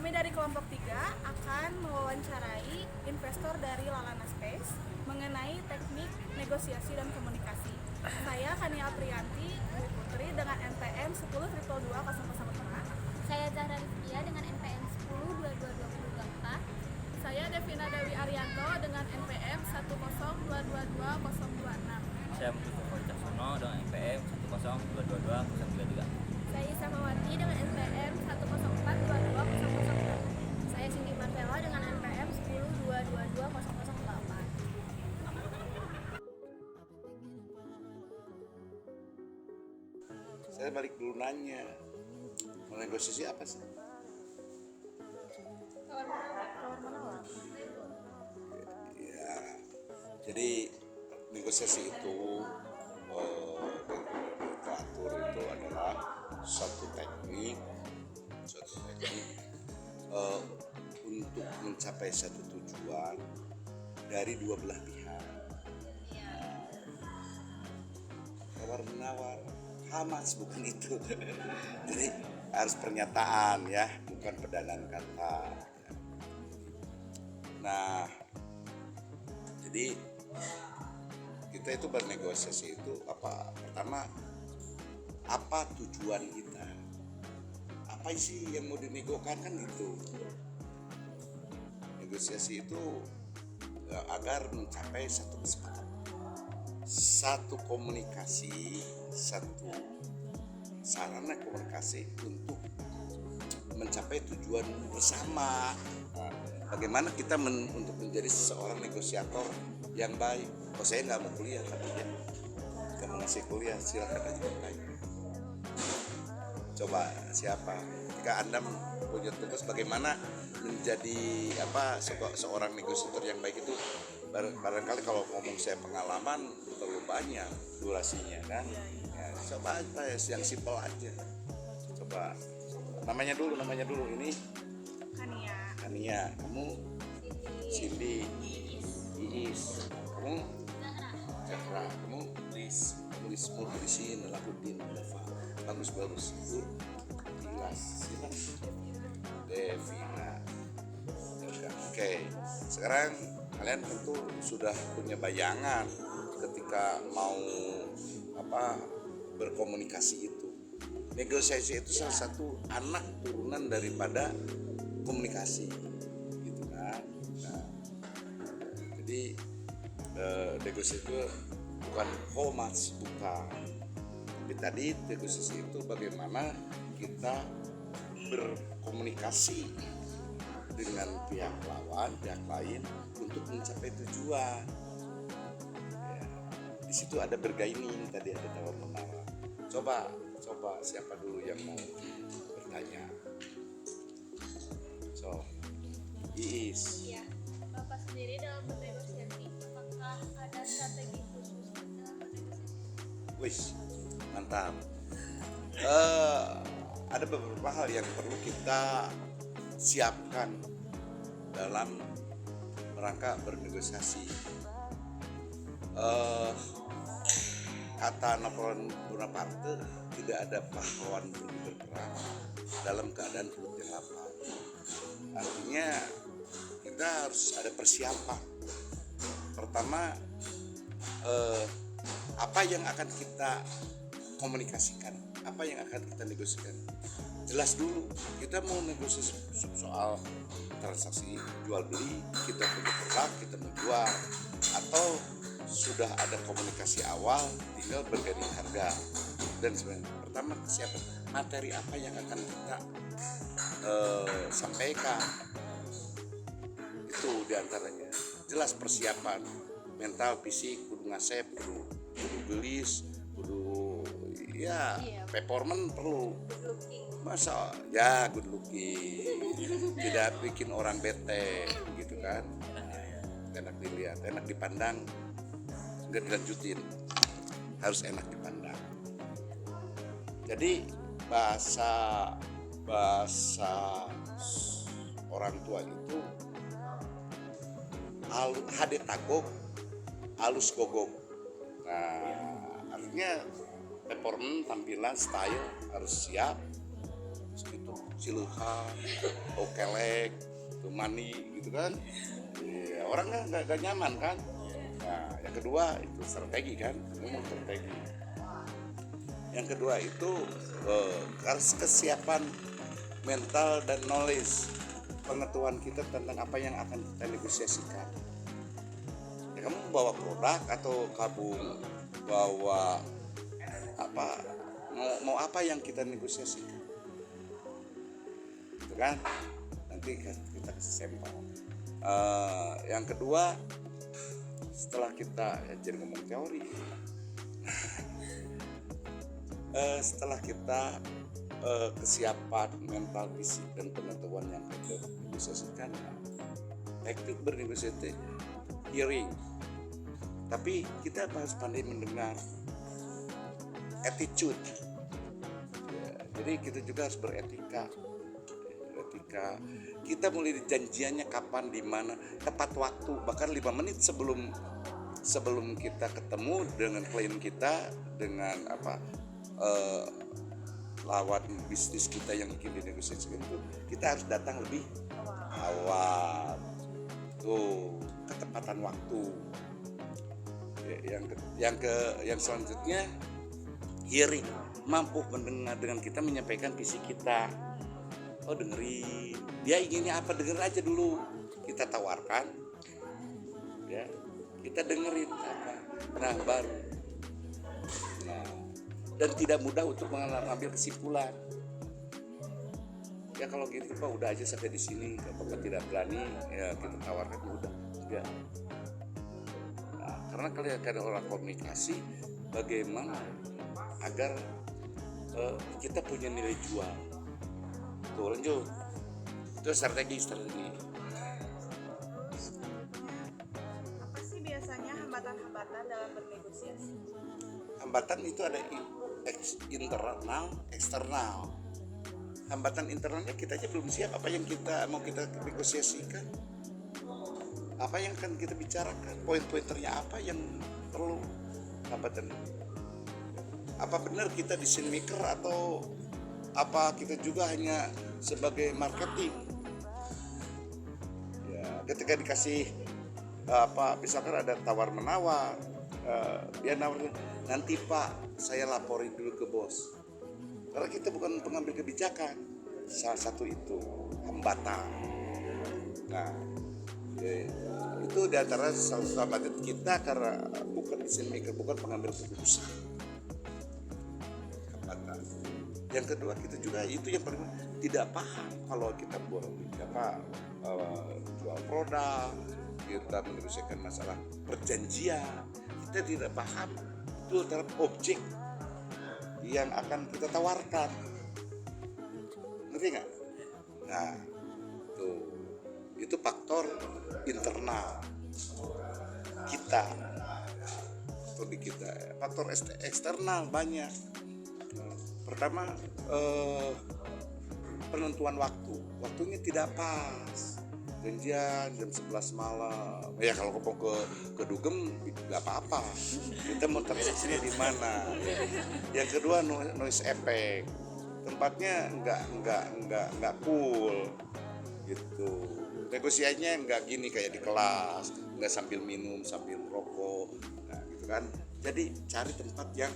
Kami dari kelompok 3 akan mewawancarai investor dari Lalana Space mengenai teknik negosiasi dan komunikasi. Saya Kania Aprianti Dwi Putri dengan NPM 10.222.005. Saya Zahra Rizkia dengan NPM 10.22.2024. Saya Devina Dewi Arianto dengan NPM 10.222.026. Saya Mustafa Wicaksono dengan NPM 10.222.033. Saya Ismawati dengan NPM 104.22.002. Saya Cindy Marvela dengan NPM 10.222.008. Saya balik dulu nanya, mau negosiasi apa sih? Ya, jadi negosiasi itu teratur itu adalah suatu teknik untuk mencapai satu tujuan dari dua belah pihak. Tawar menawar, Hamas bukan itu. Jadi harus pernyataan ya, bukan pedanaan kata. Nah, jadi kita itu bernegosiasi itu apa? Pertama, apa tujuan kita? Apa sih yang mau dinegokan kan itu? Negosiasi itu agar mencapai satu kesepakatan, satu komunikasi, satu sarana komunikasi untuk mencapai tujuan bersama. Nah, bagaimana kita untuk menjadi seorang negosiator yang baik? Oh, saya nggak mau kuliah, tapi ya nggak mau ngasih kuliah, silakan aja bertanya. Coba siapa? Jika Anda punya tugas bagaimana menjadi seorang negosiator yang baik itu, barangkali kalau ngomong saya pengalaman terlalu banyak durasinya kan. Ya, coba apa yang simpel aja. Coba namanya dulu ini Kania, kamu Cindy, Iis, kamu Zahra, kamu Lis, Mudrisin, Lahuddin, bagus itu jelas, Devina. Oke, sekarang kalian tentu sudah punya bayangan ketika mau berkomunikasi itu. Negosiasi itu salah satu anak turunan daripada komunikasi, gitu kan. Nah, jadi negosiasi itu bukan homage, bukan. Tapi tadi negosiasi itu bagaimana kita berkomunikasi dengan pihak lawan, pihak lain untuk mencapai tujuan. Ya, di situ ada bergaining, tadi ada tawar menawar. Coba siapa dulu yang mau bertanya? So, Iis. Iya, Bapak sendiri dalam bernegosiasi, apakah ada strategi khusus dalam bernegosiasi? Wis, mantap. Ada beberapa hal yang perlu kita siapkan dalam rangka bernegosiasi. Kata Napoleon Bonaparte, tidak ada pahlawan berperang dalam keadaan perutnya lapar. Artinya kita harus ada persiapan. Pertama, apa yang akan kita komunikasikan, apa yang akan kita negosiasikan. Jelas dulu, kita mau negosiasi soal transaksi jual beli, kita punya produk, kita mau jual, atau sudah ada komunikasi awal, tinggal bergaining harga dan sebagainya. Pertama, kesiapan materi apa yang akan kita sampaikan, itu diantaranya. Jelas persiapan mental, fisik, kudu ngasep, kudu gelis, kudu performance perlu. Masa ya good looking, tidak bikin orang bete gitu kan. Enak dilihat, enak dipandang, nggak dilanjutin, harus enak dipandang. Jadi bahasa orang tua itu hade tagog, alus gogog. Nah, artinya performance, tampilan, style harus siap segitu siluhan, okelek, mani gitu kan. Ya, orang nggak nyaman kan. Nah, yang kedua itu strategi kan, ngomong strategi. Yang kedua itu harus kesiapan mental dan knowledge, pengetahuan kita tentang apa yang akan kita negosiasikan. Ya, kamu bawa produk atau kamu bawa apa, mau apa yang kita negosiasikan, gitu kan? Nanti kita kasih sampel. Yang kedua, setelah kita jadi ngomong teori, setelah kita kesiapan mental, fisik dan pengetahuan yang kita negosiasikan, teknik bernegosiasi, hearing. Tapi kita harus pandai mendengar, attitude. Ya, jadi kita juga harus beretika. Kita mulai janjiannya kapan, di mana, tepat waktu, bahkan 5 menit sebelum kita ketemu dengan klien kita, dengan lawan bisnis kita yang ingin dinegosiasikan itu, kita harus datang lebih awal. Tuh, ketepatan waktu. Yang selanjutnya, hearing, mampu mendengar dengan kita menyampaikan visi kita. Oh, dengerin, dia inginnya apa, denger aja dulu, kita tawarkan, ya, kita dengerin apa, nah baru, dan tidak mudah untuk mengambil kesimpulan. Ya kalau gitu Pak, udah aja sampai di sini. Kalau Bapak tidak berani, ya kita tawarkan udah, ya. Nah, karena kalau orang komunikasi, bagaimana agar kita punya nilai jual. Tuh, lanjut. Itu strategi. Apa sih biasanya hambatan-hambatan dalam bernegosiasi? Hambatan itu ada internal, eksternal. Hambatan internalnya kita aja belum siap apa yang kita mau kita negosiasikan, apa yang akan kita bicarakan, poin-pointernya apa yang perlu. Hambatan apa benar kita desain maker atau apa kita juga hanya sebagai marketing. Ya, ketika dikasih misalkan ada tawar menawar, dia nawarin, nanti Pak saya laporin dulu ke bos, karena kita bukan pengambil kebijakan. Salah satu itu hambatan. Nah, itu diantara salah satu hambatan kita, karena bukan desain maker, bukan pengambil keputusan. Hambatan. Yang kedua, kita juga itu yang paling tidak paham kalau kita jual produk, kita menyelesaikan masalah perjanjian, kita tidak paham itu terhadap objek yang akan kita tawarkan, ngerti nggak? Nah, itu faktor internal kita, atau di kita. Faktor eksternal banyak. Pertama, penentuan waktunya tidak pas. Janjian jam 11 malam. Ya kalau mau ke Dugem nggak apa-apa. Kita mau transaksinya di mana. Yang kedua, noise effect. Tempatnya nggak cool gitu. Negosiasinya nggak gini kayak di kelas, nggak sambil minum sambil rokok, nah, gitu kan. Jadi cari tempatnya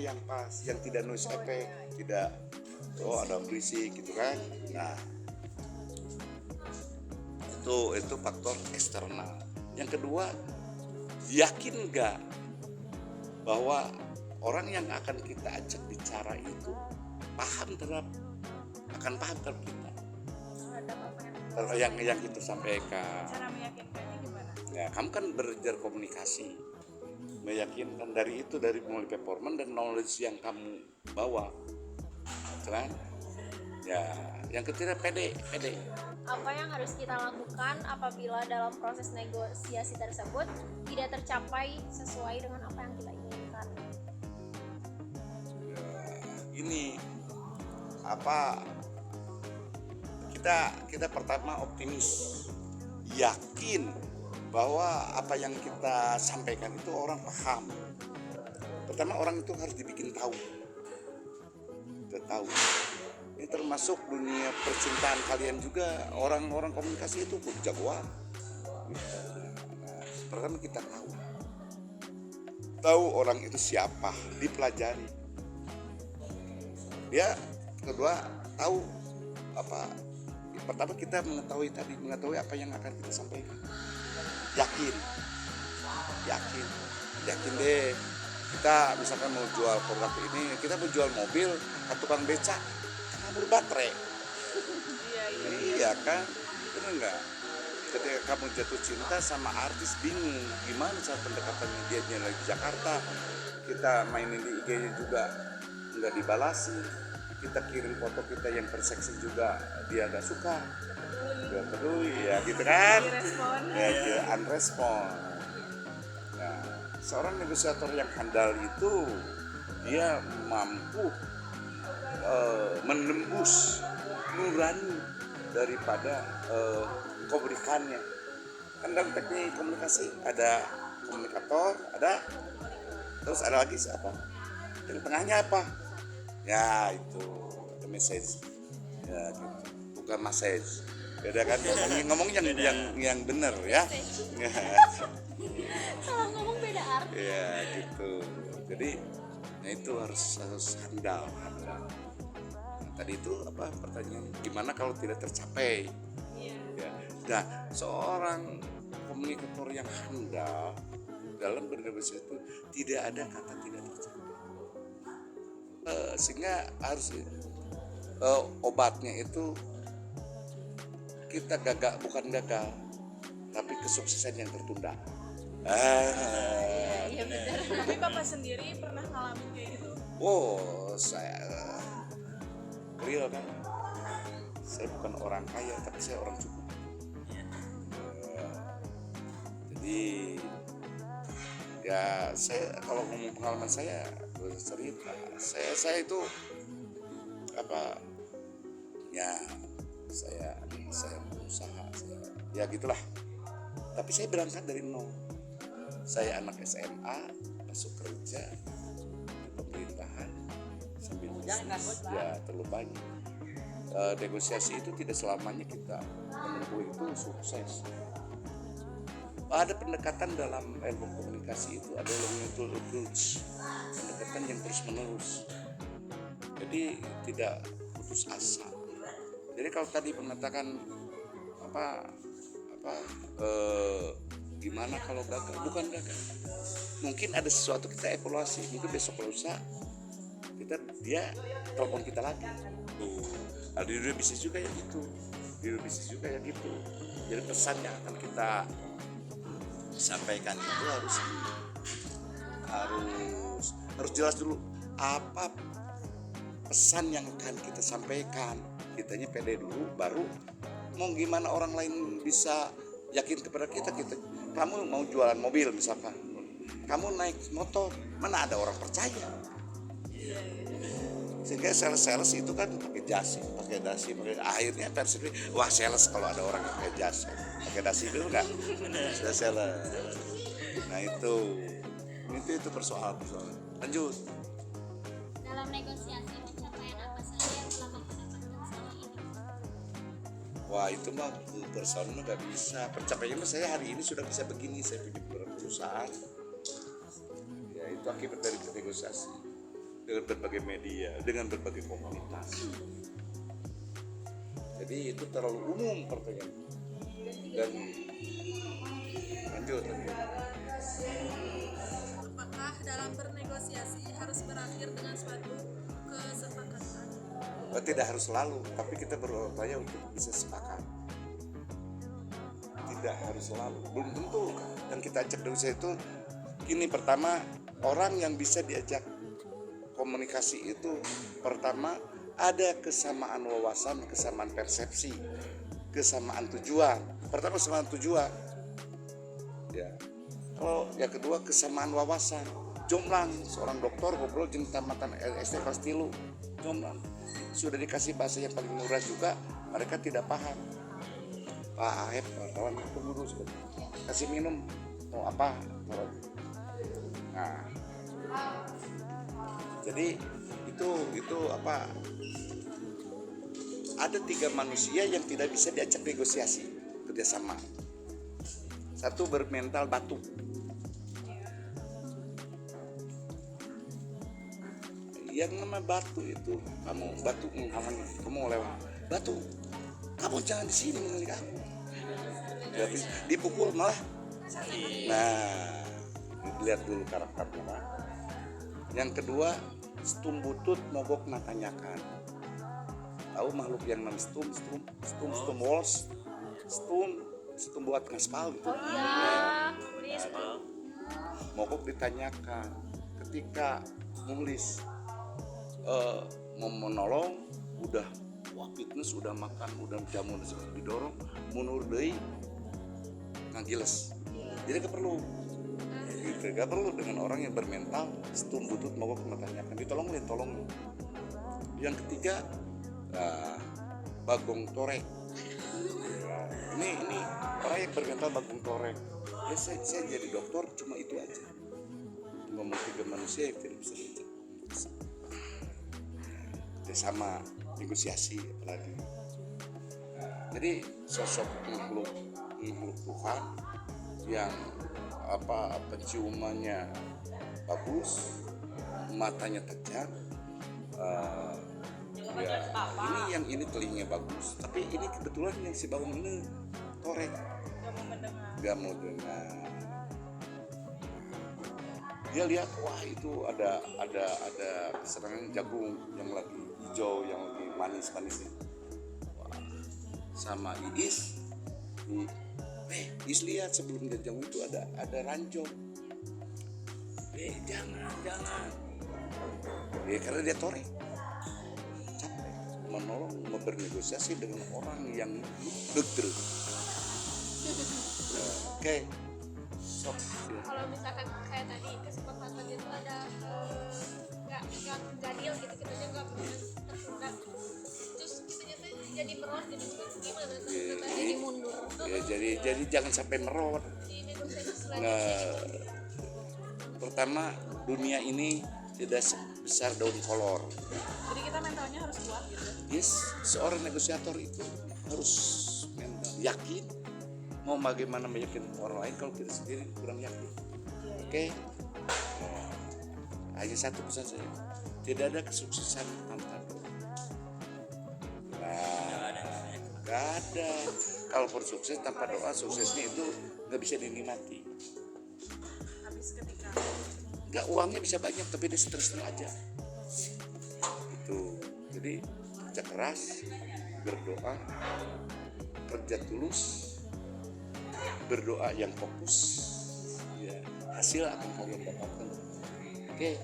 yang pas, yang tidak noise effect, tidak ada berisik gitu kan. Nah, itu faktor eksternal. Yang kedua, yakin nggak bahwa orang yang akan kita ajak bicara itu paham terhadap kita, yang kita sampaikan. Cara meyakinkannya gimana? Ya, kamu kan belajar komunikasi, meyakinkan dari mulai performance dan knowledge yang kamu bawa, kan? Ya, yang ketiga pede. Apa yang harus kita lakukan apabila dalam proses negosiasi tersebut tidak tercapai sesuai dengan apa yang kita inginkan? Ya, ini kita pertama optimis, yakin bahwa apa yang kita sampaikan itu orang paham. Pertama, orang itu harus dibikin tahu. termasuk dunia percintaan kalian juga, orang-orang komunikasi itu jagoan. Nah, pertama kita tahu orang itu siapa, dipelajari. Dia kedua tahu apa. Pertama kita mengetahui apa yang akan kita sampaikan. Yakin deh. Kita misalkan mau jual produk ini, kita mau jual mobil ke tukang beca, karena berbaterai. Iya kan, benar nggak? Ketika kamu jatuh cinta sama artis, bingung gimana cara pendekatannya, dia lagi Jakarta, kita mainin di IG-nya juga nggak dibalasi, kita kirim foto kita yang terseksi juga dia nggak suka, nggak peduli, ya gitu kan? Ya, dia unrespon. Nah, seorang negosiator yang handal itu dia mampu menembus nurani daripada komunikannya. Kan dalam teknik komunikasi ada komunikator, terus ada lagi siapa? Yang tengahnya apa? Ya itu the message. Ya gitu. Bukan message. Beda kan ngomong yang benar ya. Salah ngomong beda arti. Ya gitu. Jadi itu harus handal. Nah, tadi itu apa pertanyaan? Gimana kalau tidak tercapai? Ya. Nah, seorang komunikator yang handal dalam bernegosiasi itu tidak ada kata tidak tercapai. Sehingga harus obatnya itu kita bukan gagal, tapi kesuksesan yang tertunda. Iya benar. Tapi Bapak sendiri pernah ngalamin kayak gitu? Oh, saya real kan. Saya bukan orang kaya, tapi saya orang cukup. Jadi ya saya kalau ngomong pengalaman saya cerita, saya itu apa ya saya berusaha, ya gitulah. Tapi saya berangkat dari nol. Saya anak SMA, masuk kerja di pemerintahan sambil bisnis, ya terlalu banyak. Negosiasi itu tidak selamanya kita menempuh itu sukses. Ada pendekatan dalam ilmu komunikasi itu, ada longitudinal approach, pendekatan yang terus menerus. Jadi tidak putus asa. Jadi kalau tadi mengatakan gimana kalau gagal, bukan gagal. Mungkin ada sesuatu kita evaluasi, mungkin besok lusa dia telepon kita lagi. Ada di dunia bisnis juga ya gitu. Jadi pesan yang akan kita sampaikan itu harus jelas dulu apa pesan yang akan kita sampaikan. Kitanya pede dulu, baru mau gimana orang lain bisa yakin kepada kita. Kamu mau jualan mobil misalkan, kamu naik motor, mana ada orang percaya. Sehingga sales itu kan pakai dasi, akhirnya persepsi, wah sales kalau ada orang yang pakai jasa, pakai dasi dulu nggak, sudah sales. Nah itu persoalan. Lanjut. Dalam negosiasi pencapaian apa saja yang telah Bapak dapatkan selama ini? Wah itu mah personal nggak bisa. Pencapaiannya saya hari ini sudah bisa begini, saya punya perusahaan. Ya itu akibat dari negosiasi dengan berbagai media, dengan berbagai komunitas. Jadi itu terlalu umum pertanyaan. Dan lanjut. Apakah dalam bernegosiasi harus berakhir dengan suatu kesepakatan? Tidak harus selalu, tapi kita berupaya untuk bisa sepakat. Tidak harus selalu, belum tentu. Dan kita ajak negosiasi itu gini, pertama orang yang bisa diajak komunikasi itu pertama ada kesamaan wawasan, kesamaan persepsi, kesamaan tujuan. Pertama kesamaan tujuan, ya. Kalau yang kedua kesamaan wawasan. Jomblang seorang dokter ngobrol jeung tamatan SD kelas 3, jomblang. Sudah dikasih bahasa yang paling murah juga, mereka tidak paham. Pak Ahep, kawan tunggu dulu sebentar. Kasih minum, mau apa? Nah, jadi itu apa? ada 3 manusia yang tidak bisa diajak negosiasi kerjasama. Satu bermental batu. Yang nama batu itu, kamu batu menghalangi, kamu mau lewat batu, kamu jangan di sini mengelik aku. Tapi dipukul malah. Nah, lihat dulu karakternya Pak. Yang kedua, stum butut mogok natanyakan. Tahu makhluk yang namanya stum walls, stum buat ngaspal gitu. Mogok ditanyakan. Ketika nulis mau menolong, udah fitness, udah makan, udah jamu didorong, mundur deui ngagiles. Jadi gak perlu. Gitu, gak perlu dengan orang yang bermental stum butut mogok natanyakan. Ditolongin. Yang ketiga, bagong torek. Ini orang yang bermental bagong torek. Ya saya jadi dokter cuma itu aja. Ngomong 3 manusia yang tidak bisa diajak. Sama negosiasi apalagi. Jadi sosok makhluk Tuhan yang penciumannya bagus, matanya tajam, ya ini telinganya bagus, tapi ini kebetulan yang si bagong ini torek, gak mau dengar. Dia lihat, wah itu ada serangan jagung yang lagi hijau, yang lagi manis-manisnya. Wah, sama Iis, Iis lihat sebelum dia jagung itu ada ranjau. Jangan. Karena dia torek, capek menolong, bernegosiasi dengan orang yang betul. Oke. Kalau misalkan kayak tadi kesepakatan itu ada nggak deal gitu, kitanya nggak pernah tertunda, terus kitanya tuh jadi merot, jadi gimana tuh kita jadi mundur. Ya, jadi jangan sampai merot. Di negosiasi selanjutnya. Pertama, dunia ini tidak sebesar daun kolor. Jadi kita mentalnya harus kuat gitu. Yes, seorang negosiator itu harus mental, yakin. Mau bagaimana meyakinkan orang lain kalau kita sendiri kurang yakin. Oke. Hanya satu pesan saja. Tidak ada kesuksesan tanpa doa. Gak ada. Kalau sukses tanpa doa, suksesnya itu nggak bisa dinikmati. Habis ketika Nggak, uangnya bisa banyak tapi dia stres aja. Itu. Jadi kerja keras, berdoa, kerja tulus, berdoa yang fokus, ya hasil akan kalian dapatkan. Oke.